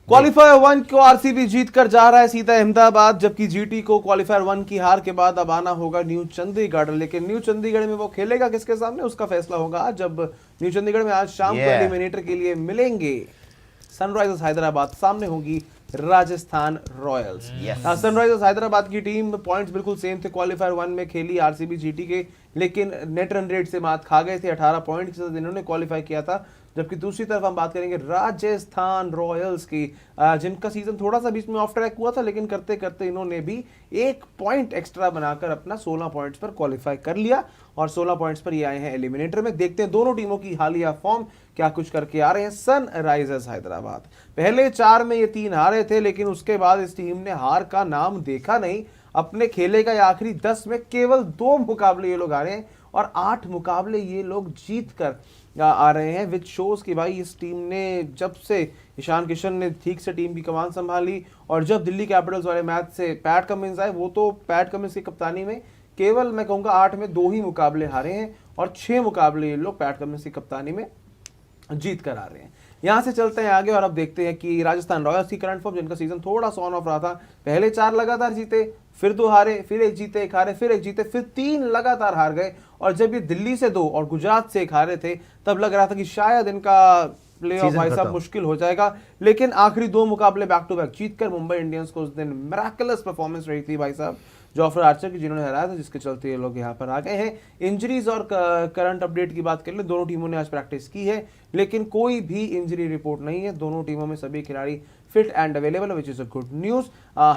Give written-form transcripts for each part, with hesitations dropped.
Qualifier 1 को RCB जीत कर जा रहा है सीधा अहमदाबाद, जबकि जीटी को क्वालिफायर 1 की हार के बाद अब आना होगा न्यू चंडीगढ़। लेकिन न्यू चंडीगढ़ में वो खेलेगा किसके सामने, उसका फैसला होगा आज, जब न्यू चंडीगढ़ में आज शाम को एलिमिनेटर के लिए मिलेंगे। सनराइजर्स हैदराबाद सामने होगी राजस्थान रॉयल्स। सनराइजर्स हैदराबाद की टीम पॉइंट्स बिल्कुल सेम थे, क्वालिफायर 1 में खेली आरसीबी जीटी के, लेकिन नेट रन रेट से मात खा गए थे। 18 पॉइंट के साथ इन्होंने क्वालिफाई किया था। जबकि दूसरी तरफ हम बात करेंगे राजस्थान रॉयल्स की, जिनका सीजन थोड़ा सा बीच में ऑफ ट्रैक हुआ था, लेकिन करते करते इन्होंने भी 1 पॉइंट एक्स्ट्रा बनाकर अपना 16 पॉइंट्स पर क्वालिफाई कर लिया और 16 पॉइंट्स पर ये आए हैं एलिमिनेटर में। देखते हैं दोनों टीमों की हालिया फॉर्म क्या कुछ करके आ रहे हैं। सनराइजर्स हैदराबाद पहले 4 में ये 3 हारे थे, लेकिन उसके बाद इस टीम ने हार का नाम देखा नहीं। अपने खेले का आखिरी 10 में केवल 2 मुकाबले ये लोग हारे हैं और 8 मुकाबले ये लोग जीत कर आ रहे हैं, विच शोज कि भाई इस टीम ने जब से ईशान किशन ने ठीक से टीम की कमान संभाली और जब दिल्ली कैपिटल्स वाले मैच से पैट कमिंस आए, वो तो पैट कमिंस की कप्तानी में केवल मैं कहूँगा 8 में 2 ही मुकाबले हारे हैं और 6 मुकाबले ये लोग पैट कमिंस की कप्तानी में जीत कर आ रहे हैं। यहां से चलते हैं आगे और अब देखते हैं कि राजस्थान रॉयल्स की करंट फॉर्म, जिनका सीजन थोड़ा सा ऑन ऑफ रहा था। पहले 4 लगातार जीते, फिर 2 हारे, फिर 1 जीते, 1 हारे, फिर 1 जीते, फिर 3 लगातार हार गए। और जब ये दिल्ली से 2 और गुजरात से 1 हारे थे, तब लग रहा था कि शायद इनका प्लेऑफ भाई साहब मुश्किल हो जाएगा। लेकिन आखिरी 2 मुकाबले बैक टू बैक जीतकर मुंबई इंडियंस को उस दिन मिरेकलस परफॉर्मेंस रही थी भाई साहब जॉफर आर्चर की, जिन्होंने हराया था, जिसके चलते ये लोग यहाँ पर आ गए हैं। इंजरीज और करंट अपडेट की बात कर ले, दोनों टीमों ने आज प्रैक्टिस की है, लेकिन कोई भी इंजरी रिपोर्ट नहीं है। दोनों टीमों में सभी खिलाड़ी fit and available, which is a good news.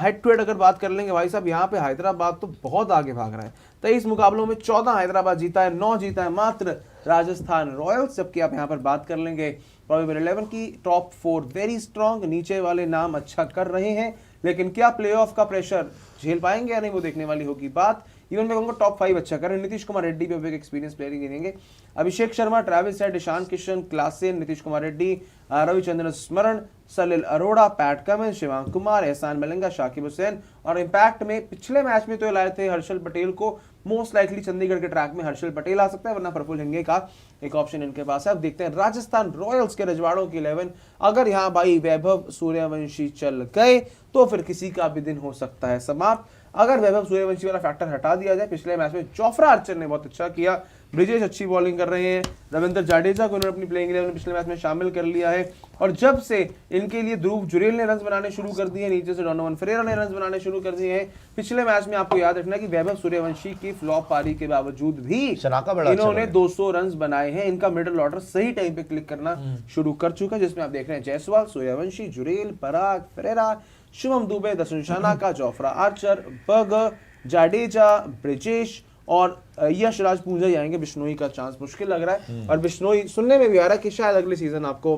Head to head अगर बात कर लेंगे भाई साहब, यहाँ पे हैदराबाद तो बहुत आगे भाग रहा है। 23 मुकाबलों में 14 हैदराबाद जीता है, 9 जीता है मात्र राजस्थान रॉयल्स। जबकि आप यहाँ पर बात कर लेंगे प्रोबेबल 11 की, टॉप 4 वेरी स्ट्रॉन्ग, नीचे वाले नाम अच्छा कर रहे हैं, लेकिन क्या प्लेऑफ का प्रेशर झेल पाएंगे या नहीं, वो देखने वाली होगी बात। इवन मैं कहूँगा टॉप 5 अच्छा करें। नीतीश कुमार रेड्डी भी एक एक्सपीरियंस प्लेयर गिनेंगे। Abhishek Sharma, Travis Head, Ishan Kishan, Klaasen, Nitish Kumar Reddy, Ravichandran Smaran, Salil Arora, Pat Cummins, Shivang Kumar, Ehsan Malinga, Shakib Hussain. और इंपैक्ट में पिछले मैच में तो लाए थे हर्षल पटेल को, मोस्ट लाइकली चंडीगढ़ के ट्रैक में हर्षल पटेल आ सकता है, वरना प्रफुल्ल हिंगे का एक ऑप्शन इनके पास है। अब देखते हैं राजस्थान रॉयल्स के रजवाड़ों की 11। अगर यहाँ भाई वैभव सूर्यवंशी चल गए तो फिर किसी का भी दिन हो सकता है समाप्त। अगर वैभव सूर्यवंशी वाला फैक्टर हटा दिया जाए, पिछले मैच में जोफ्रा आर्चर ने बहुत अच्छा किया, ब्रिजेश अच्छी बॉलिंग कर रहे हैं, रविंद्र जाडेजा को उन्होंने अपनी प्लेइंग 11 में पिछले मैच में शामिल कर लिया है। और जब से इनके लिए ध्रुव जुरेल ने रन बनाने शुरू कर दिए, नीचे से डोनोवन फेरेरा ने रन बनाने शुरू कर दिए हैं। पिछले मैच में आपको याद रखना कि वैभव सूर्यवंशी की फ्लॉप पारी के बावजूद भी इन्होंने 200 रन बनाए हैं। इनका मिडिल ऑर्डर सही टाइम पे क्लिक करना शुरू कर चुका है, जिसमें आप देख रहे हैं जायसवाल, सूर्यवंशी, जुरेल, पराग, फेरेरा, शुभम दुबे, दशनशाना का, Jofra Archer, burger, Jadeja, Brijesh और यशराज पूंजा आएंगे। बिश्नोई का चांस मुश्किल लग रहा है और बिश्नोई सुनने में भी आ रहा है कि शायद अगले सीजन आपको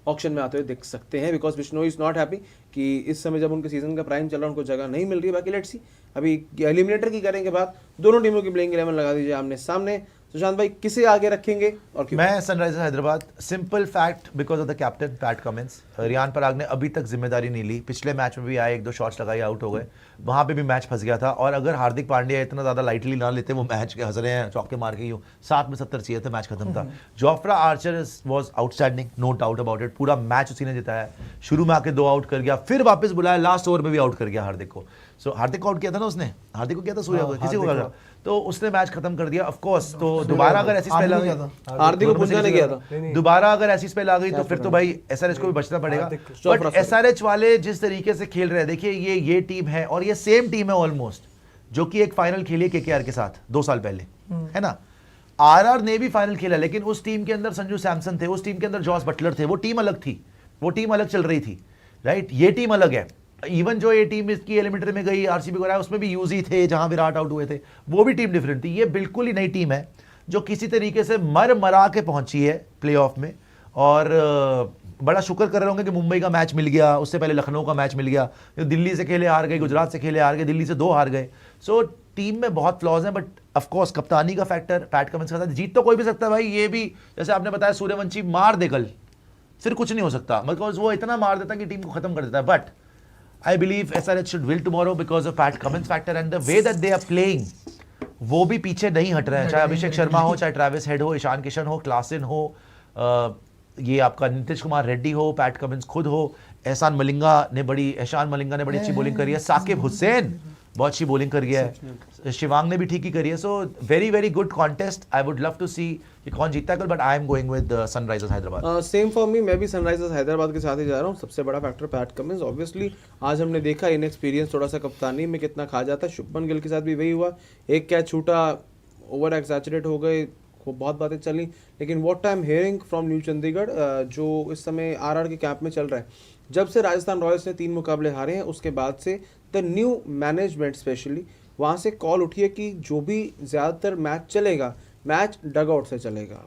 ऑक्शन में आते हुए दिख सकते हैं, because Bishnoi is not happy कि इस समय जब उनके सीजन का प्राइम चल रहा है उनको जगह नहीं मिल रही है। बाकी लेट्स सी, अभी एलिमिनेटर की करेंगे बात, दोनों टीमों की प्लेइंग 11 लगा दीजिए आमने सामने। सुशांत भाई किसे आगे रखेंगे और क्यों? मैं Sunrisers Hyderabad, simple fact, because of the captain Pat Cummins. Riyan Parag ने अभी तक जिम्मेदारी नहीं ली, पिछले मैच में भी आए, 1-2 शॉट्स लगाए, आउट हो गए, वहां पे भी मैच फंस गया था। और अगर हार्दिक पांड्या इतना ज्यादा लाइटली ना लेते, वो मैच के हंस रहे हैं चौके मार के, यूं 7 में 70 चाहिए थे, मैच खत्म था। Jofra Archer was outstanding, no doubt about it, पूरा मैच उसी ने जिताया। शुरू में आके 2 आउट कर गया, फिर वापस बुलाया, लास्ट ओवर में भी आउट कर गया हार्दिक को। सो हार्दिक को आउट किया था ना उसने, हार्दिक को किया था, सूर्या को, किसी को किया, तो उसने मैच खत्म कर दिया। ऑफ कोर्स तो दोबारा अगर ऐसी स्पेल आ गई, हार्दिक को पूंजा ने किया था, दोबारा अगर ऐसी स्पेल आ गई तो फिर तो भाई एसआरएच को भी बचना पड़ेगा। बट एसआरएच वाले जिस तरीके से खेल रहे हैं, देखिए ये टीम है और ये सेम टीम है ऑलमोस्ट, जो कि एक फाइनल खेली केकेआर के साथ 2 साल पहले, है ना। आरआर ने भी फाइनल खेला, लेकिन उस टीम के अंदर संजू सैमसन थे, उस टीम के अंदर जॉस बटलर थे, वो टीम अलग थी, वो टीम अलग चल रही थी, राइट। ये टीम अलग है। इवन जो ये टीम इसकी एलिमिनेटर में गई आरसीबी को हराया, उसमें भी यूजी थे, जहां विराट आउट हुए थे, वो भी टीम डिफरेंट थी। ये बिल्कुल ही नई टीम है जो किसी तरीके से मरा के पहुंची है प्लेऑफ में। और बड़ा शुक्र कर रहे होंगे कि मुंबई का मैच मिल गया, उससे पहले लखनऊ का मैच मिल गया, दिल्ली से खेले हार गए, गुजरात से खेले हार गए, दिल्ली से 2 हार गए। सो टीम में बहुत फ्लॉज हैं, बट ऑफकोर्स कप्तानी का फैक्टर, पैट कमिंस का साथ जीत तो कोई भी सकता है भाई। ये भी जैसे आपने बताया, सूर्यवंशी मार दे कल, फिर कुछ नहीं हो सकता, बिकॉज वो इतना मार देता कि टीम को खत्म कर देता है। But I believe SRH should win tomorrow because of Pat Cummins factor and the way that they are playing. वो भी पीछे नहीं हट रहे हैं, चाहे अभिषेक शर्मा हो, चाहे ट्रेविस हेड हो, ईशान किशन हो, क्लासेन हो, ये आपका नीतीश कुमार रेड्डी हो, पैट कमिंस खुद हो, एहसान मलिंगा ने बड़ी अच्छी बॉलिंग करी है, साकिब हुसैन बहुत अच्छी बॉलिंग करी है, शिवांग ने भी ठीक ही करी है। So very very good contest. I would love to see कि कौन जीतता है कल, but I am going with Sunrisers Hyderabad. Same for me, मैं भी सनराइजर्स हैदराबाद के साथ ही जा रहा हूँ। सबसे बड़ा फैक्टर पैट कमिंस ऑब्वियसली, आज हमने देखा इनएक्सपीरियंस थोड़ा सा कप्तानी में कितना खा जाता है। शुभमन गिल के साथ भी वही हुआ, एक कैच छूटा, ओवर एक्सैचुरेट हो गए, बहुत बातें चली। लेकिन what I am hearing from new Chandigarh, जो इस समय आरआर के कैंप में चल रहा है, जब से राजस्थान रॉयल्स ने 3 मुकाबले हारे हैं उसके बाद से द न्यू मैनेजमेंट स्पेशली वहाँ से कॉल उठी है कि जो भी ज़्यादातर मैच चलेगा, मैच डग आउट से चलेगा।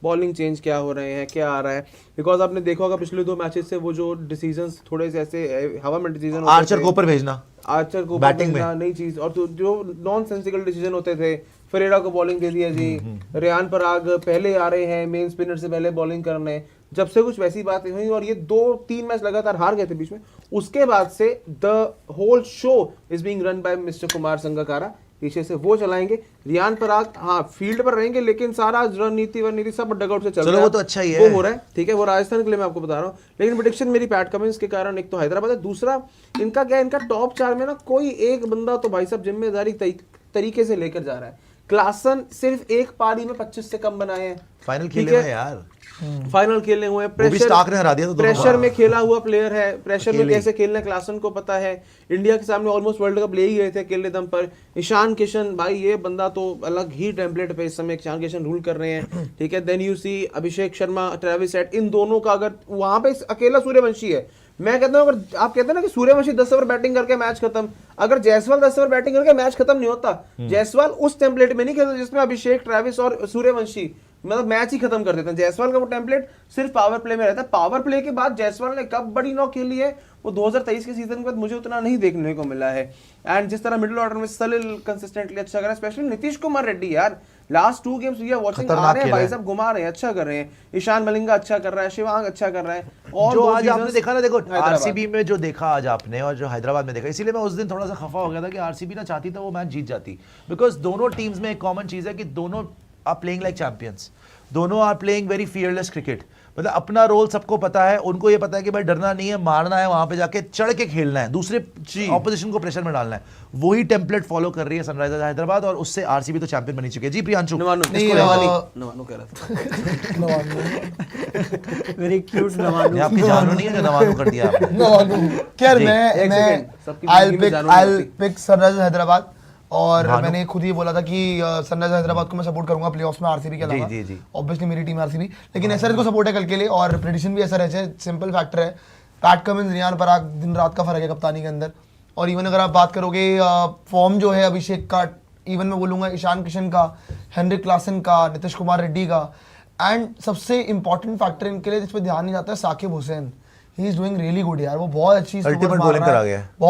बॉलिंग चेंज क्या हो रहे हैं, क्या आ रहा है, बिकॉज आपने देखा होगा पिछले 2 मैचेस से वो जो डिसीजंस थोड़े से ऐसे हवा में डिसीजन, आर्चर को ऊपर भेजना, आर्चर को बैटिंग में नई चीज, और तो जो नॉन सेंसिकल डिसीजन होते थे, फरेरा को बॉलिंग दे दिया जी, रेयान पराग पहले आ रहे हैं मेन स्पिनर से पहले बॉलिंग करने, जब से कुछ वैसी बातें हुई और ये 2-3 मैच लगातार हार गए थे बीच में, उसके बाद से the whole show is being run by mister Kumar Sangakkara. पीछे से वो चलाएंगे, रियान पराग हाँ फील्ड पर रहेंगे, लेकिन सारा रणनीति सब डगआउट से चल रहा है। वो तो अच्छा ही है, वो हो रहा है, ठीक है, वो राजस्थान के लिए मैं आपको बता रहा हूँ। लेकिन प्रेडिक्शन मेरी पैट कमिंस के कारण एक तो हैदराबाद है, दूसरा इनका क्या है, इनका टॉप 4 में ना कोई एक बंदा तो भाई साहब जिम्मेदारी तरीके से लेकर जा रहा है। क्लासन सिर्फ एक पारी में 25 से कम बनाए हैं, फाइनल खेले हुए यार, फाइनल खेले हुए हैं, प्रेशर में खेला हुआ प्लेयर है, प्रेशर में कैसे खेलना है क्लासन को पता है। इंडिया के सामने ऑलमोस्ट वर्ल्ड कप ले ही गए थे अकेले दम पर। ईशान किशन भाई, ये बंदा तो अलग ही टेम्पलेट पे इस समय ईशान किशन रूल कर रहे हैं, ठीक है। Then you see Abhishek Sharma, Travis Head, इन दोनों का अगर वहां पे अकेला सूर्यवंशी है। मैं कहता हूँ अगर आप कहते हैं ना कि सूर्यवंशी 10 ओवर बैटिंग करके मैच खत्म, अगर जायसवाल 10 ओवर बैटिंग करके मैच खत्म नहीं होता। जायसवाल उस टेम्पलेट में नहीं खेलता जिसमें अभिषेक, ट्रेविस और सूर्यवंशी मतलब मैच ही खत्म कर देते हैं। जायसवाल का वो टेम्पलेट सिर्फ पावर प्ले में रहता है। पावर प्ले के बाद जायसवाल ने कब बड़ी नॉक खेली है वो 2023 के सीजन के बाद मुझे उतना नहीं देखने को मिला है। एंड जिस तरह मिडिल ऑर्डर में सलिल कंसिस्टेंटली अच्छा कर रहा है, स्पेशली नीतीश कुमार रेड्डी यार, last 2 games we are watching, आ रहे हैं भाई साहब, घुमा रहे हैं, अच्छा कर रहे हैं। ईशान मलिंगा अच्छा कर रहा है, शिवांग अच्छा कर रहा है। और जो आज आपने देखा ना, देखो आरसीबी में जो देखा आज आपने और जो हैदराबाद में देखा, इसीलिए मैं उस दिन थोड़ा सा खफा हो गया था कि आरसीबी ना चाहती था वो मैच जीत जाती, बिकॉज दोनों टीम्स में एक कॉमन चीज है कि दोनों आर प्लेइंग लाइक चैंपियंस, दोनों are playing very fearless cricket. मतलब अपना रोल सबको पता है, उनको ये पता है कि भाई डरना नहीं है, मारना है, वहां पे जाके चढ़ के खेलना है, दूसरे ऑपोजिशन को प्रेशर में डालना है। वही टेम्पलेट फॉलो कर रही है सनराइजर्स हैदराबाद और उससे आरसीबी तो चैंपियन बनी चुकी है। जी प्रियांशु, नवानु कह रहा था वेरी क्यूट नवानु, आपकी जानू नहीं है जो नवानु कर दिया आपने। नवानु क्या, मैं I'll pick सनराइजर्स हैदराबाद, और मैंने खुद ही बोला था कि सनराइजर्स हैदराबाद को मैं सपोर्ट करूंगा प्लेऑफ्स में आरसीबी के अलावा। ऑब्वियसली मेरी टीम आरसीबी, लेकिन एसआरएच को सपोर्ट है कल के लिए, और प्रेडिक्शन भी एसआरएच है। सिंपल फैक्टर है, पैट कमिंस, रियान पराग, दिन रात का फर्क है कप्तानी के अंदर। और इवन अगर आप बात करोगे फॉर्म जो है अभिषेक का, इवन मैं बोलूंगा ईशान किशन का, हेनरिक क्लासन का, नीतीश कुमार रेड्डी का, एंड सबसे इंपॉर्टेंट फैक्टर इनके लिए जिस पर ध्यान नहीं जाता है, Saqib Hussain. He is doing really good यार, वो बहुत अच्छी बहुत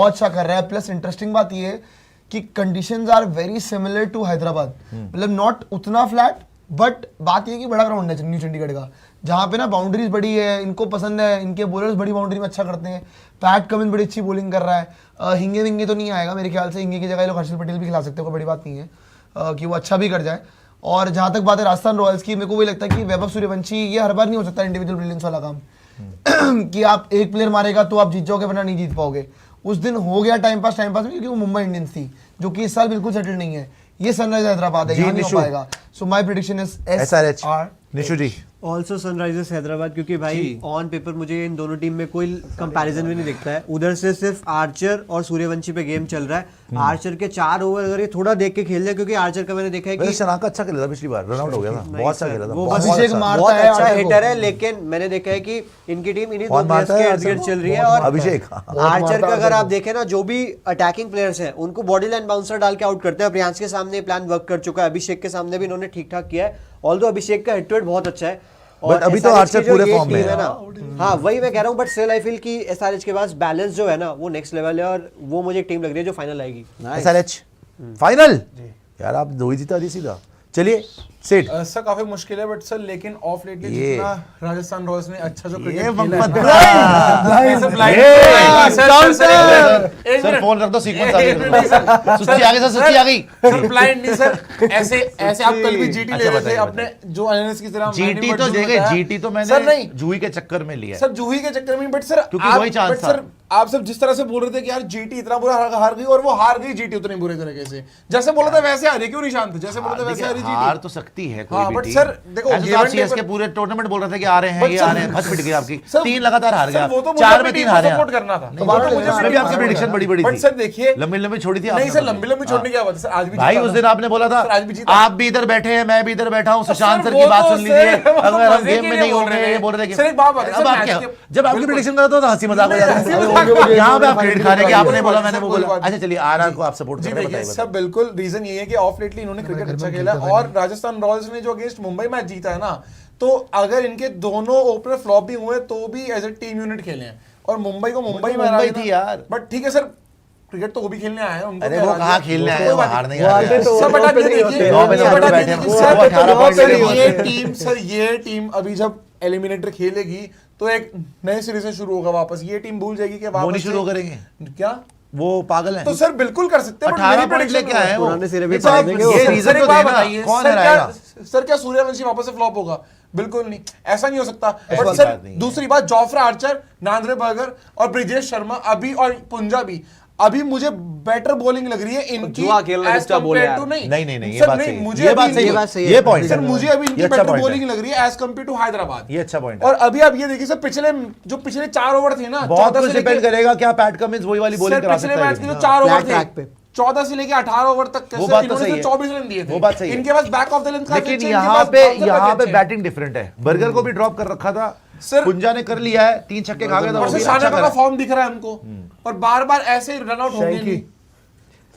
अच्छा कर रहा है। प्लस इंटरेस्टिंग बात ये है कि conditions are very similar to Hyderabad, मतलब नॉट उतना फ्लैट, बट बात ये कि बड़ा ग्राउंड है न्यू चंडीगढ़ का, जहाँ पे ना बाउंड्रीज बड़ी है, इनको पसंद है, इनके बॉलर्स बड़ी बाउंड्री में अच्छा करते हैं। पैट कमिंस बड़ी अच्छी बॉलिंग कर रहा है। हिंगे विंगे तो नहीं आएगा मेरे ख्याल से, हिंगे की जगह लोग हर्षल पटेल भी खिला सकते हैं, कोई बड़ी बात नहीं है कि वो अच्छा भी कर जाए। और जहाँ तक बात है राजस्थान रॉयल्स की, मेरे को वही लगता है कि वैभव सूर्यवंशी, ये हर बार नहीं हो सकता इंडिविजुअल ब्रिलियंस वाला काम कि आप एक प्लेयर मारेगा तो आप जीत जाओगे, वरना नहीं जीत पाओगे। उस दिन हो गया टाइम पास में, क्योंकि वो मुंबई इंडियंस थी जो कि इस साल बिल्कुल सेटल नहीं है। ये सनराइजर्स हैदराबाद है, यहाँ नहीं हो पाएगा। So my prediction is SRH। Nishu ji also Sunrisers Hyderabad, क्योंकि भाई ऑन पेपर मुझे इन दोनों टीम में कोई कंपैरिजन भी नहीं दिखता है। उधर से सिर्फ आर्चर और सूर्यवंशी पे गेम चल रहा है। आर्चर के 4 ओवर अगर ये थोड़ा देख के खेल ले, क्योंकि आर्चर का मैंने देखा है कि शनाका अच्छा खेला था पिछली बार, रन आउट हो गया था, बहुत अच्छा खेला था, वो बहुत अच्छा हिटर है। लेकिन मैंने देखा है कि इनकी टीम इन्हीं 2 प्लेयर्स के इर्द-गिर्द चल रही है। और अभिषेक आर्चर का अगर आप देखें ना, जो भी अटैकिंग प्लेयर्स हैं उनको बॉडी लाइन बाउंसर डाल के आउट करते हैं। प्रियांश के सामने प्लान वर्क कर चुका है, अभिषेक के सामने भी इन्होंने ठीक ठाक किया है। ऑल्दो अभिषेक का हिट टू हिट बहुत अच्छा है, बट अभी तो आर्चर पूरे फॉर्म में है ना। हाँ वही मैं कह रहा हूँ, बट स्टिल आई फील कि एसआरएच के पास बैलेंस जो है ना वो नेक्स्ट लेवल है, और वो मुझे एक टीम लग रही है जो फाइनल आएगी। एसआरएच फाइनल यार, आप 2 ही जीता दी सीधा। चलिए सेठ सर काफी मुश्किल है बट सर लेकिन ऑफ लेटली ये- जितना राजस्थान रॉयल्स ने अच्छा जो ये क्रिकेट खेला मोहम्मद है ऐसे blind- एक सर मिनट। फोन रख दो सीक्वेंस एक मिनट, सर। सुस्ती आ गई सर सुस्ती आ गई सर ब्लाइंड नहीं सर ऐसे ऐसे आप कल भी जीटी ले अच्छा, रहे थे बताइए, अपने जो अनालिस्ट की तरह जीटी तो देखे जीटी तो सर मैंने नहीं जूही के चक्कर में लिया है। सर जूही के चक्कर में बट सर क्योंकि आप- वही chance but था। सर आप सब जिस तरह से बोल रहे थे कि यार जीटी इतना बुरा हार गई और वो हार गई जीटी उतने बुरे तरीके से जैसे बोला था वैसे हारे क्यों नहीं शांत जैसे बोला था वैसे हारी हार जीटी तो सकती है हाँ, कोई but भी sir, टीम। देखो, ऐसे तो give आप and take सीएसके पर- पूरे टूर्नामेंट बोल रहे थे कि आ रहे हैं But ये sir- आ रहे हैं, फंस पिट गई आपकी सर, 3 लगातार हार सर, गया वो तो 4 में 3 हारे हैं। सपोर्ट करना था नहीं, वो तो मुझे उसमें भी आपकी प्रेडिक्शन बड़ी बड़ी बट थी सर देखिए लंबी लंबी छोड़ी थी नहीं आपने सर मतलब। लंबी लंबी छोड़ने की क्या बात है सर आज भी भाई जीता उस था। दिन आपने बोला था सर, आज भी जीता। आप भी इधर बैठे हैं मैं भी इधर बैठा हूँ सुशांत सर, सर की वो बात तो सुन लीजिए सर, वो तो अगर हम मजे गेम के में लिए नहीं बोल होंगे रहे ये हैं। बोल रहे थे सर, एक बात बता, अब सर, आप मैच क्या के- जब आपकी बिल्कुल। प्रेडिक्शन कर रहा था तो हंसी मजाक हो जाता हंसी है मजाक हो यहाँ पे आप जाता है। क्रेडिट खा रहे हैं कि आपने बोला मैंने सर, वो कोई बोला बात अच्छा चलिए आरआर को आप सपोर्ट जी कर रहे हैं देखिए बताइए सब बिल्कुल रीजन ये है कि ऑफ लेटली इन्होंने क्रिकेट अच्छा खेला और राजस्थान रॉयल्स ने जो अगेंस्ट मुंबई मैच जीता है ना तो अगर इनके दोनों ओपनर फ्लॉप भी हुए तो भी एज ए टीम यूनिट खेले हैं और मुंबई को मुंबई में मुंबई थी यार। बट ठीक है सर क्रिकेट तो वो भी खेलने आए हैं उनको अरे क्या वो राज है? कहाँ खेलने आए कोई हैं वो बात हार नहीं। नहीं आ रहे हैं। सर बट आप ये देखिए नौ बजे सर, बट आप बैठे ये हैं, देखिए, वो सर, 18 पॉइंट सर, लेके ये पहुंचे। टीम सर ये टीम अभी जब एलिमिनेटर खेलेगी तो एक नए सिरे से शुरू होगा वापस ये टीम भूल जाएगी कि वो नहीं वापस शुरू से- करेंगे क्या वो पागल है तो सर बिल्कुल कर सकते हैं but 18 मेरी पॉइंट prediction लेके आए हैं वो। पुराने सिरे भी सर, पार देंगे ये सर, reason सर, एक तो बात देना, बताइए, कौन सर, हराएगा? सर क्या सूर्यवंशी वापस से फ्लॉप होगा बिल्कुल नहीं ऐसा नहीं हो सकता ऐसी बट सर बात नहीं है। दूसरी बात जॉफ्रा आर्चर नांद्रे बर्गर और ब्रिजेश शर्मा अभी और पुंजा भी अभी मुझे बेटर बॉलिंग लग रही है इनकी जुआ खेलना as जिसका बोले compared यार। to नहीं नहीं ये सर, बात नहीं, सही है मुझे ये अभी बात सही ये है बात सही ये है। पॉइंट सर मुझे अभी इनकी ये अच्छा बेटर point है। बॉलिंग लग रही है एज कम्पेयर टू हैदराबाद ये अच्छा पॉइंट और है अभी आप ये देखिए सर पिछले 4 ओवर थे ना बहुत 14 कुछ से डिपेंड लेके- करेगा क्या पैट कमिंस वही वाली बॉलिंग सर करा पिछले सकता मैच के जो है 4 ओवर Flat थे track पे। 14 से लेके 18 ओवर तक वो बात तो इन्होंने सही है। 24 रन दिए थे वो बात सही है। इनके पास बैक ऑफ द लेंथ का लेकिन अच्छे, इनके यहाँ पास पे bouncer यहाँ काफी पे अच्छे हैं। बैटिंग डिफरेंट है बर्गर को भी ड्रॉप कर रखा था सर- पुंजा ने कर लिया है 3 छक्के खा गया था और वो सर भी शानदार अच्छा का करा। फॉर्म दिख रहा है हमको और बार बार ऐसे रन आउट होंगे Thank you. नहीं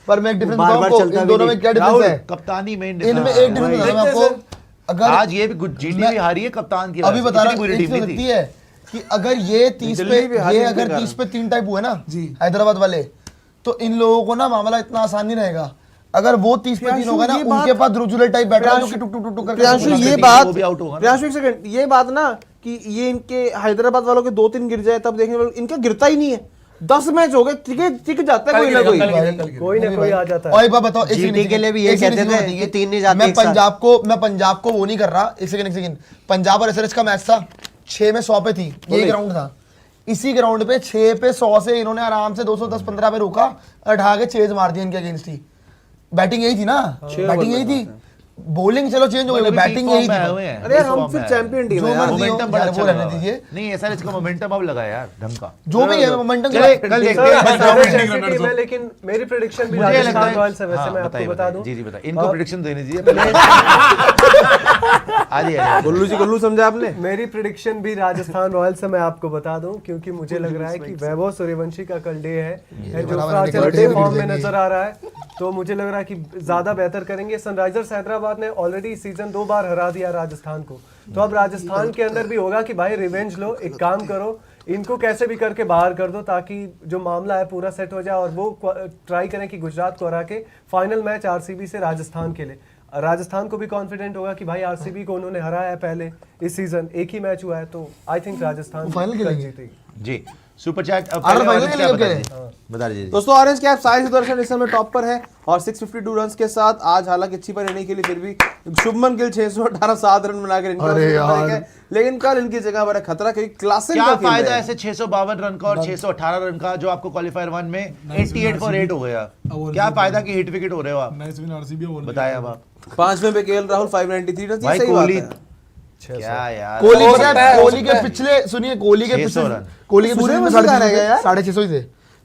पर मैं एक डिफरेंस बार-बार बताऊं आपको, चलता इन भी दोनों नहीं। में क्या डिफरेंस राहुल है कप्तानी मेन इनमें एक डिफरेंस बताऊं मैं देखते हैं आपको अगर आज ये भी जीटी भी हारी है कप्तान की अभी वजह से। बता रहा इतनी हूं बुरी एक टीम चीज नहीं लगती थी है कि अगर ये 30 पे दिल्ली भी हारी ये इनके अगर कारण। 30 पे 3 टाइप हुए ना जी। हैदराबाद वाले तो इन लोगों को ना मामला इतना आसान नहीं रहेगा अगर वो 30 पे 3 होगा ना ये बात- उनके पास ध्रुजुले टाइप बैठा है जो कि प्रियांशु- टुक टुक टुक टुक करके प्रियांशु सबको ये सकती है, बात वो भी out होगा ना। प्रियांशु एक सेकंड ये बात ना कि ये इनके हैदराबाद वालों के 2-3 गिर जाए तब देखने वालों इनका गिरता ही नहीं है 10 मैच हो गए टिक जाता है कोई ना कोई कोई ना कोई आ जाता है और एक बात बताओ एक GT सेकंड, के लिए भी एक ये सेकंड, कहते एक थे सेकंड कि 3 नहीं जाते मैं एक साथ। पंजाब को वो नहीं कर रहा एक सेकंड पंजाब और एसआरएच का मैच था 6 में 100 पे थी ये ग्राउंड था इसी ग्राउंड पे 6 पे 100 से इन्होंने आराम से 210-15 पे रोका और ढा के चेज मार दिया इनके अगेंस्ट ही बैटिंग यही थी ना बैटिंग यही थी बॉलिंग चलो चेंज हो गई बैटिंग यही थी अरे यार हम फिर चैंपियन टीम जो है यार मर्जी हो, मोमेंटम बड़ा यार, अच्छा वो रहने लगा। दीजिए। नहीं ऐसा इसका मोमेंटम अब लगा यार ढंग का जो भी है मोमेंटम चले कल देखते हैं बस सर, round ऐसी ending टीम है, लेकिन मेरी प्रेडिक्शन भी मुझे लगता राजस्थान है रॉयल्स है वैसे हाँ, मैं बताइए, आपको बता दूं जी बताइए इनको प्रेडिक्शन देने दीजिए आज गुल्लू जी गुल्लू समझा आपने मेरी प्रिडिक्शन भी राजस्थान रॉयल्स से मैं आपको बता दूं क्योंकि मुझे लग रहा है कि वैभव सूर्यवंशी का कल डे है एंड बराबर जोफ्रा आर्चर birthday अच्छे भी फॉर्म में देंगे। नजर आ रहा है तो मुझे लग रहा है कि ज्यादा बेहतर करेंगे सनराइजर्स हैदराबाद ने ऑलरेडी सीजन 2 बार हरा दिया राजस्थान को तो अब राजस्थान के अंदर भी होगा कि भाई रिवेंज लो एक काम करो इनको कैसे भी करके बाहर कर दो ताकि जो मामला है पूरा सेट हो जाए और वो ट्राई करें कि गुजरात को हरा के फाइनल मैच आरसीबी से राजस्थान के लिए राजस्थान को भी कॉन्फिडेंट होगा कि भाई आरसीबी को उन्होंने हराया है पहले इस सीजन एक ही मैच हुआ है तो आई थिंक राजस्थान फाइनल कल खेलेंगे। जीतेगी जी सुपर चैट अब अरे पहले फाइनल ऑरेंज के लिए क्या कह बता दीजिए बता दीजिए दोस्तों ऑरेंज कैप साहिल सुदर्शन इस समय टॉप पर है और 652 रन्स के साथ आज हालांकि अच्छी पर रहने के लिए फिर भी शुभमन गिल 618 7 रन बनाकर इनका अरे नंबर यार। एक है। लेकिन कल इनकी जगह पर है खतरा क्योंकि क्लासिक क्या का खेल फायदा रहे हैं। ऐसे 652 रन का और 618 रन का जो आपको क्वालिफायर 1 में 88 फॉर 8 हो गया क्या फायदा कि हिट विकेट हो रहे हो आप बताएं अब आप 5वें पे केएल राहुल 593 रन भाई सही बात कोहली है क्या यार कोहली हो पता सकता है है, हो कोहली सकता के है। पिछले सुनिए कोहली के 600 पिछले रन। कोहली के पिछले सूर्यवंशी साढ़े का रहेगा यार। 650 ही थे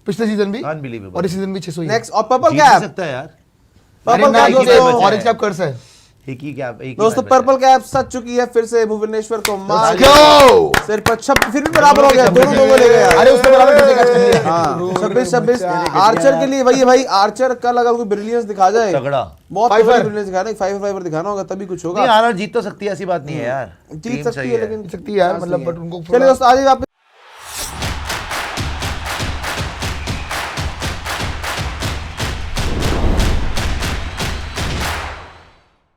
पिछले सीजन भी Unbelievable। और इस सीजन भी 600 ही नेक्स्ट और पर्पल जीत ही कैप सकता है यार पर्पल कैप एक ही मैच दोस्तों है। ऑरेंज कैप कर्स है एक ही कैप एक ही दोस्तों मैच बचा है। पर्पल कैप सच चुकी है फिर से भुवनेश्वर को मार Go! सिर पर फिर भी बराबर हो गया दोनों को ले गया अरे उससे बराबर कितने कैच कर लिए हाँ 26 आर्चर के लिए वही है भाई आर्चर कल अगर कोई ब्रिलियंस दिखा जाए तगड़ा बहुत Fiver। ब्रिलियंस दिखाना 5 दिखाना होगा तभी कुछ नहीं होगा आरआर जीत तो सकती है ऐसी बात नहीं है यार जीत टीम सकती सही है लेकिन सकती है यार मतलब बट उनको चलिए दोस्तों आज आप